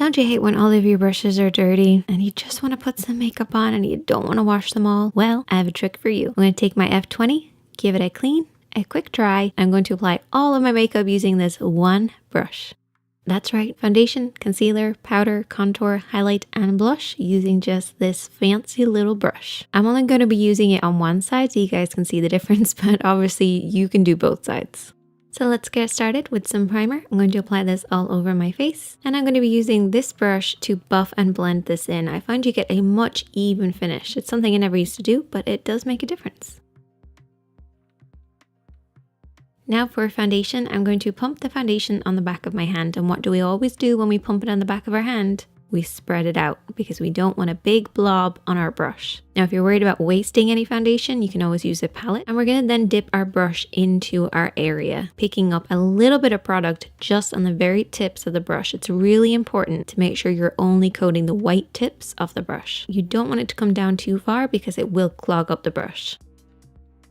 Don't you hate when all of your brushes are dirty and you just want to put some makeup on and you don't want to wash them all? Well, I have a trick for you. I'm going to take my F20, give it a clean, a quick dry. I'm going to apply all of my makeup using this one brush. That's right, foundation, concealer, powder, contour, highlight, and blush using just this fancy little brush. I'm only going to be using it on one side so you guys can see the difference, but obviously you can do both sides. So let's get started with some primer. I'm going to apply this all over my face, and I'm going to be using this brush to buff and blend this in. I find you get a much even finish. It's something I never used to do, but it does make a difference. Now for foundation, I'm going to pump the foundation on the back of my hand. And what do we always do when we pump it on the back of our hand? We spread it out because we don't want a big blob on our brush. Now, if you're worried about wasting any foundation, you can always use a palette. And we're going to then dip our brush into our area, picking up a little bit of product just on the very tips of the brush. It's really important to make sure you're only coating the white tips of the brush. You don't want it to come down too far because it will clog up the brush.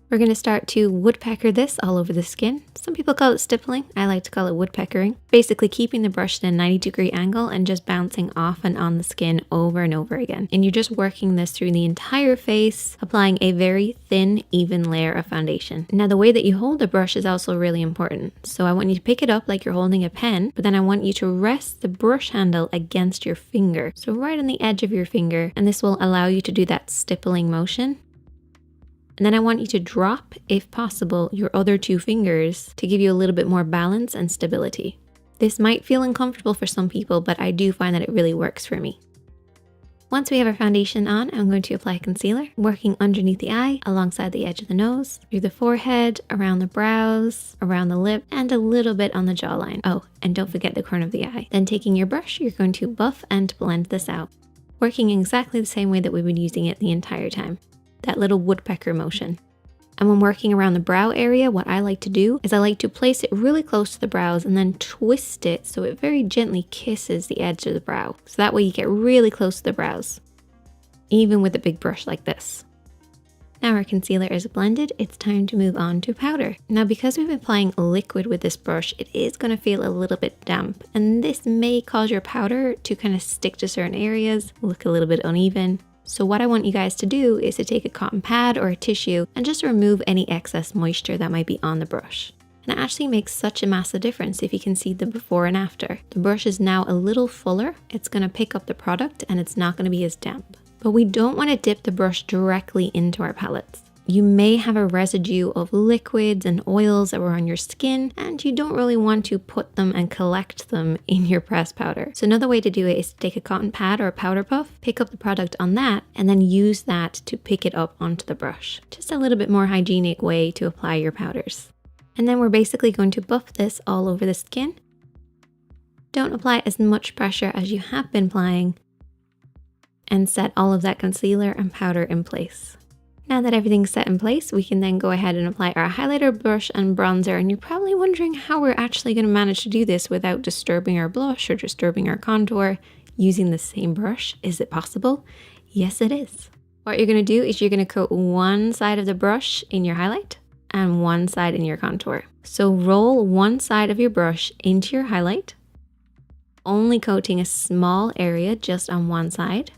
We're going to start to woodpecker this all over the skin. Some people call it stippling. I like to call it woodpeckering. Basically keeping the brush at a 90-degree angle and just bouncing off and on the skin over and over again. And you're just working this through the entire face, applying a very thin, even layer of foundation. Now, the way that you hold the brush is also really important. So I want you to pick it up like you're holding a pen, but then I want you to rest the brush handle against your finger. So right on the edge of your finger, and this will allow you to do that stippling motion. And then I want you to drop, if possible, your other two fingers to give you a little bit more balance and stability. This might feel uncomfortable for some people, but I do find that it really works for me. Once we have our foundation on, I'm going to apply concealer, working underneath the eye, alongside the edge of the nose, through the forehead, around the brows, around the lip, and a little bit on the jawline. Oh, and don't forget the corner of the eye. Then taking your brush, you're going to buff and blend this out, working exactly the same way that we've been using it the entire time. That little woodpecker motion. And when working around the brow area, what I like to do is I like to place it really close to the brows and then twist it so it very gently kisses the edge of the brow. So that way you get really close to the brows, even with a big brush like this. Now our concealer is blended, it's time to move on to powder. Now because we've been applying liquid with this brush, it is going to feel a little bit damp, and this may cause your powder to kind of stick to certain areas, look a little bit uneven. So what I want you guys to do is to take a cotton pad or a tissue and just remove any excess moisture that might be on the brush. And it actually makes such a massive difference if you can see the before and after. The brush is now a little fuller, it's going to pick up the product and it's not going to be as damp. But we don't want to dip the brush directly into our palettes. You may have a residue of liquids and oils that were on your skin, and you don't really want to put them and collect them in your pressed powder. So another way to do it is to take a cotton pad or a powder puff, pick up the product on that, and then use that to pick it up onto the brush. Just a little bit more hygienic way to apply your powders. And then we're basically going to buff this all over the skin. Don't apply as much pressure as you have been applying, and set all of that concealer and powder in place. Now that everything's set in place, we can then go ahead and apply our highlighter, brush, and bronzer. And you're probably wondering how we're actually going to manage to do this without disturbing our blush or disturbing our contour using the same brush. Is it possible? Yes, it is. What you're going to do is you're going to coat one side of the brush in your highlight and one side in your contour. So roll one side of your brush into your highlight, only coating a small area just on one side.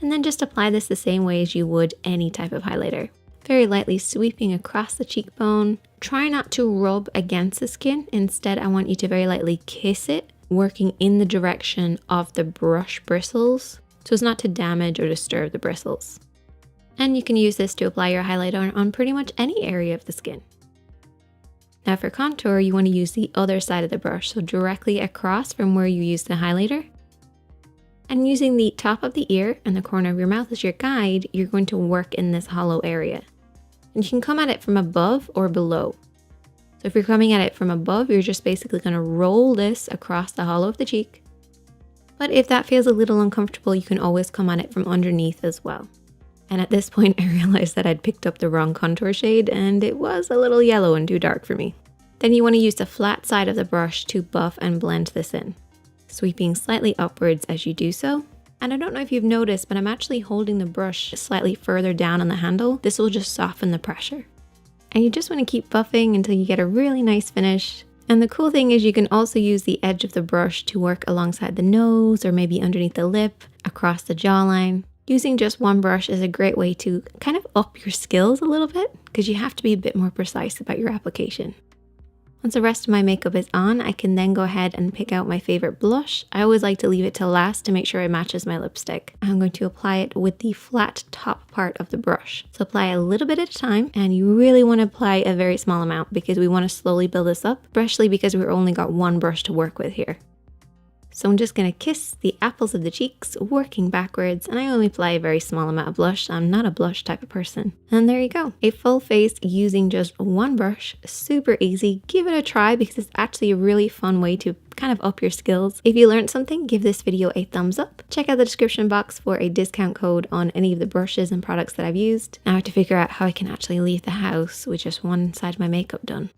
And then just apply this the same way as you would any type of highlighter. Very lightly sweeping across the cheekbone. Try not to rub against the skin. Instead, I want you to very lightly kiss it, working in the direction of the brush bristles, so as not to damage or disturb the bristles. And you can use this to apply your highlighter on pretty much any area of the skin. Now for contour, you want to use the other side of the brush, so directly across from where you use the highlighter. And using the top of the ear and the corner of your mouth as your guide, you're going to work in this hollow area. And you can come at it from above or below. So if you're coming at it from above, you're just basically going to roll this across the hollow of the cheek. But if that feels a little uncomfortable, you can always come at it from underneath as well. And at this point, I realized that I'd picked up the wrong contour shade and it was a little yellow and too dark for me. Then you want to use the flat side of the brush to buff and blend this in, sweeping slightly upwards as you do so. And I don't know if you've noticed, but I'm actually holding the brush slightly further down on the handle. This will just soften the pressure. And you just want to keep buffing until you get a really nice finish. And the cool thing is you can also use the edge of the brush to work alongside the nose or maybe underneath the lip, across the jawline. Using just one brush is a great way to kind of up your skills a little bit because you have to be a bit more precise about your application. Once the rest of my makeup is on, I can then go ahead and pick out my favorite blush. I always like to leave it till last to make sure it matches my lipstick. I'm going to apply it with the flat top part of the brush. So apply a little bit at a time, and you really want to apply a very small amount because we want to slowly build this up, especially because we've only got one brush to work with here. So I'm just going to kiss the apples of the cheeks, working backwards, and I only apply a very small amount of blush. I'm not a blush type of person. And there you go. A full face using just one brush. Super easy. Give it a try because it's actually a really fun way to kind of up your skills. If you learned something, give this video a thumbs up. Check out the description box for a discount code on any of the brushes and products that I've used. Now I have to figure out how I can actually leave the house with just one side of my makeup done.